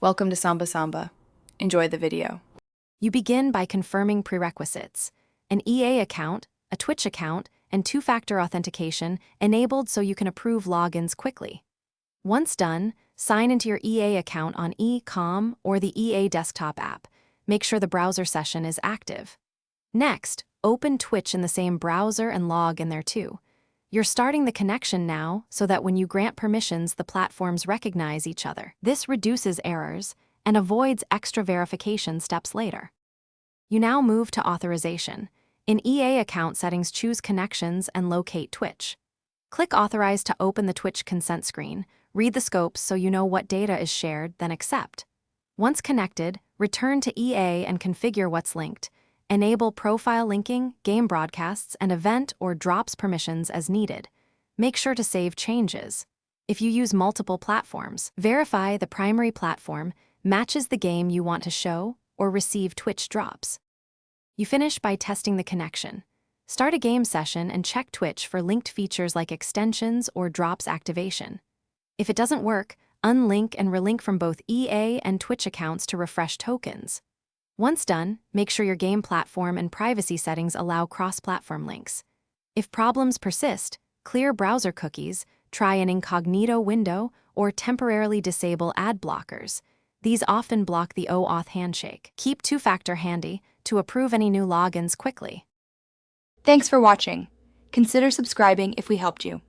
Welcome to Samba Samba. Enjoy the video. You begin by confirming prerequisites: an EA account, a Twitch account, and two-factor authentication enabled so you can approve logins quickly. Once done, sign into your EA account on e-com or the EA desktop app. Make sure the browser session is active. Next, open Twitch in the same browser and log in there too. You're starting the connection now so that when you grant permissions, the platforms recognize each other. This reduces errors and avoids extra verification steps later. You now move to authorization. In EA account settings, choose Connections and locate Twitch. Click Authorize to open the Twitch consent screen. Read the scopes so you know what data is shared, then accept. Once connected, return to EA and configure what's linked. Enable profile linking, game broadcasts, and event or drops permissions as needed. Make sure to save changes. If you use multiple platforms, verify the primary platform matches the game you want to show or receive Twitch drops. You finish by testing the connection. Start a game session and check Twitch for linked features like extensions or drops activation. If it doesn't work, unlink and relink from both EA and Twitch accounts to refresh tokens. Once done, make sure your game platform and privacy settings allow cross-platform links. If problems persist, clear browser cookies, try an incognito window, or temporarily disable ad blockers. These often block the OAuth handshake. Keep two-factor handy to approve any new logins quickly. Thanks for watching. Consider subscribing if we helped you.